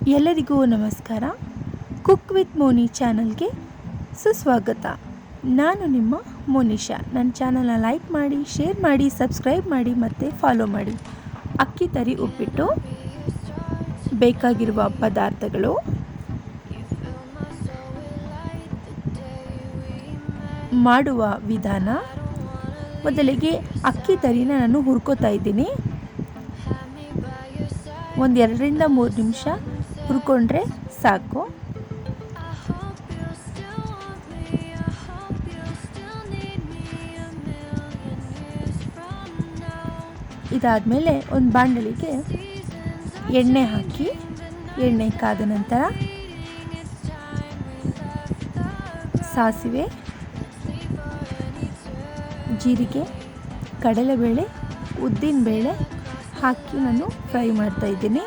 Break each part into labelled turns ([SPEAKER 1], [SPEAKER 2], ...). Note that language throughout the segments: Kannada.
[SPEAKER 1] ಎಲ್ಲರಿಗೂ ನಮಸ್ಕಾರ. ಕುಕ್ ವಿತ್ ಮೋನಿ ಚಾನಲ್ಗೆ ಸುಸ್ವಾಗತ. ನಾನು ನಿಮ್ಮ ಮೋನಿಶಾ. ನನ್ನ ಚಾನಲ್ನ ಲೈಕ್ ಮಾಡಿ, ಶೇರ್ ಮಾಡಿ, ಸಬ್ಸ್ಕ್ರೈಬ್ ಮಾಡಿ ಮತ್ತು ಫಾಲೋ ಮಾಡಿ. ಅಕ್ಕಿ ತರಿ ಉಪ್ಪಿಟ್ಟು ಬೇಕಾಗಿರುವ ಪದಾರ್ಥಗಳು: ಮಾಡುವ ವಿಧಾನ. ಮೊದಲಿಗೆ ಅಕ್ಕಿ ತರಿನ ನಾನು ಹುರ್ಕೋತಾ ಇದ್ದೀನಿ. 2 ರಿಂದ 3 ನಿಮಿಷ ಹುರ್ಕೊಂಡ್ರೆ ಸಾಕು. ಇದಾದಮೇಲೆ ಒಂದು ಬಾಣಲಿಗೆ ಎಣ್ಣೆ ಹಾಕಿ, ಎಣ್ಣೆ ಕಾದ ನಂತರ ಸಾಸಿವೆ, ಜೀರಿಗೆ, ಕಡಲೆಬೇಳೆ, ಉದ್ದಿನಬೇಳೆ ಹಾಕಿ ನಾನು ಫ್ರೈ ಮಾಡ್ತಾಯಿದ್ದೀನಿ.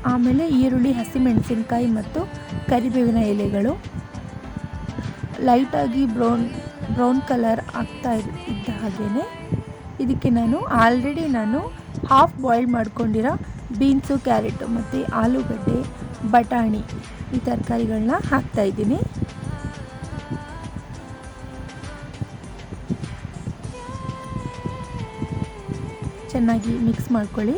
[SPEAKER 1] ಆಮೇಲೆ ಈರುಳ್ಳಿ, ಹಸಿಮೆಣಸಿನಕಾಯಿ ಮತ್ತು ಕರಿಬೇವಿನ ಎಲೆಗಳು ಲೈಟಾಗಿ ಬ್ರೌನ್ ಕಲರ್ ಆಗ್ತಾ ಇದ್ದ ಹಾಗೆಯೇ ಇದಕ್ಕೆ ಆಲ್ರೆಡಿ ನಾನು ಹಾಫ್ ಬಾಯ್ಲ್ ಮಾಡ್ಕೊಂಡಿರೋ ಬೀನ್ಸು, ಕ್ಯಾರೆಟು ಮತ್ತು ಆಲೂಗಡ್ಡೆ, ಬಟಾಣಿ ಈ ತರಕಾರಿಗಳನ್ನ ಹಾಕ್ತಾಯಿದ್ದೀನಿ. ಚೆನ್ನಾಗಿ ಮಿಕ್ಸ್ ಮಾಡ್ಕೊಳ್ಳಿ.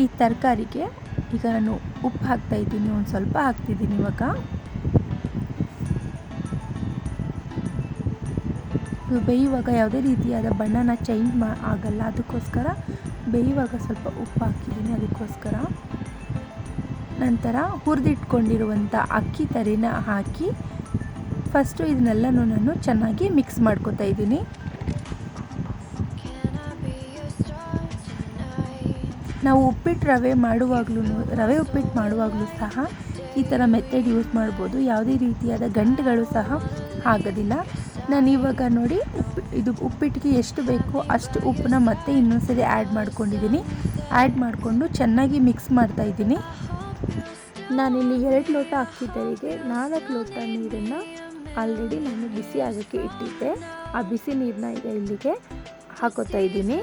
[SPEAKER 1] ಈ ತರಕಾರಿಗೆ ಈಗ ನಾನು ಉಪ್ಪು ಹಾಕ್ತಾಯಿದ್ದೀನಿ, ಒಂದು ಸ್ವಲ್ಪ ಹಾಕ್ತಿದ್ದೀನಿ. ಇವಾಗ ಬೇಯುವಾಗ ಯಾವುದೇ ರೀತಿಯಾದ ಬಣ್ಣನ ಚೇಂಜ್ ಆಗಲ್ಲ, ಅದಕ್ಕೋಸ್ಕರ ಬೇಯುವಾಗ ಸ್ವಲ್ಪ ಉಪ್ಪು ಹಾಕಿದ್ದೀನಿ, ಅದಕ್ಕೋಸ್ಕರ. ನಂತರ ಹುರಿದಿಟ್ಕೊಂಡಿರುವಂಥ ಅಕ್ಕಿ ತರಿನ ಹಾಕಿ ಫಸ್ಟು ಇದನ್ನೆಲ್ಲನೂ ನಾನು ಚೆನ್ನಾಗಿ ಮಿಕ್ಸ್ ಮಾಡ್ಕೊತಾ ಇದ್ದೀನಿ. ನಾವು ಉಪ್ಪಿಟ್ಟು ರವೆ ಉಪ್ಪಿಟ್ಟು ಮಾಡುವಾಗಲೂ ಸಹ ಈ ಥರ ಮೆಥಡ್ ಯೂಸ್ ಮಾಡ್ಬೋದು. ಯಾವುದೇ ರೀತಿಯಾದ ಗಂಟುಗಳು ಸಹ ಆಗೋದಿಲ್ಲ. ನಾನು ಇವಾಗ ನೋಡಿ ಇದು ಉಪ್ಪಿಟ್ಟಿಗೆ ಎಷ್ಟು ಬೇಕೋ ಅಷ್ಟು ಉಪ್ಪನ್ನ ಮತ್ತೆ ಇನ್ನೊಂದ್ಸರಿ ಆ್ಯಡ್ ಮಾಡ್ಕೊಂಡಿದ್ದೀನಿ. ಆ್ಯಡ್ ಮಾಡಿಕೊಂಡು ಚೆನ್ನಾಗಿ ಮಿಕ್ಸ್ ಮಾಡ್ತಾಯಿದ್ದೀನಿ. ನಾನಿಲ್ಲಿ 2 ಲೋಟ ಅಕ್ಕಿ ತರಿಗೆ 4 ಲೋಟ ನೀರನ್ನು ಆಲ್ರೆಡಿ ನಾನು ಬಿಸಿ ಆಗೋಕ್ಕೆ ಇಟ್ಟಿದ್ದೆ. ಆ ಬಿಸಿ ನೀರನ್ನ ಈಗ ಇಲ್ಲಿಗೆ ಹಾಕೋತಾ ಇದ್ದೀನಿ.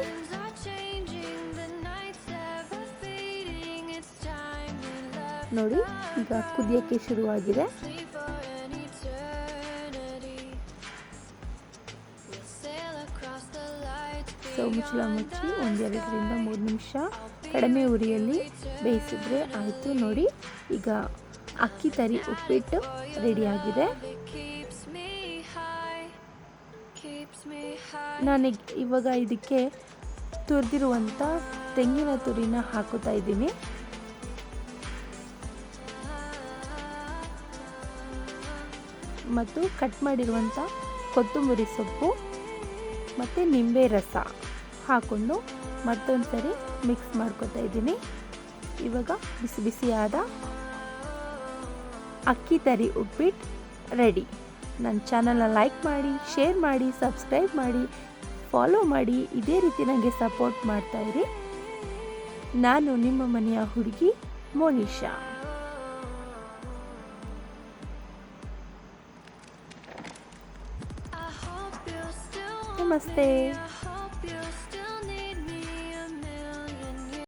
[SPEAKER 1] ನೋಡಿ, ಈಗ ಕುದಿಯೋಕ್ಕೆ ಶುರುವಾಗಿದೆ. ಮುಚ್ಚಳ ಮುಚ್ಚಿ 2 ರಿಂದ 3 ನಿಮಿಷ ಕಡಿಮೆ ಉರಿಯಲ್ಲಿ ಬೇಯಿಸಿದ್ರೆ ಆಯಿತು. ನೋಡಿ, ಈಗ ಅಕ್ಕಿ ತರಿ ಉಪ್ಪಿಟ್ಟು ರೆಡಿಯಾಗಿದೆ. ನಾನು ಇವಾಗ ಇದಕ್ಕೆ ತುರಿದಿರುವಂಥ ತೆಂಗಿನ ತುರಿನ ಹಾಕೋತಾ ಇದ್ದೀನಿ. ಮತ್ತು ಕಟ್ ಮಾಡಿರುವಂಥ ಕೊತ್ತಂಬರಿ ಸೊಪ್ಪು ಮತ್ತು ನಿಂಬೆ ರಸ ಹಾಕ್ಕೊಂಡು ಮತ್ತೊಂದು ಸರಿ ಮಿಕ್ಸ್ ಮಾಡ್ಕೊತಾ ಇದ್ದೀನಿ. ಇವಾಗ ಬಿಸಿ ಬಿಸಿಯಾದ ಅಕ್ಕಿ ತರಿ ಉಪ್ಪಿಟ್ಟು ರೆಡಿ. ನನ್ನ ಚಾನಲ್ನ ಲೈಕ್ ಮಾಡಿ, ಶೇರ್ ಮಾಡಿ, ಸಬ್ಸ್ಕ್ರೈಬ್ ಮಾಡಿ, ಫಾಲೋ ಮಾಡಿ. ಇದೇ ರೀತಿ ನನಗೆ ಸಪೋರ್ಟ್ ಮಾಡ್ತಾಯಿರಿ. ನಾನು ನಿಮ್ಮ ಮನೆಯ ಹುಡುಗಿ ಮೋನಿಶಾ. ನಮಸ್ತೆ.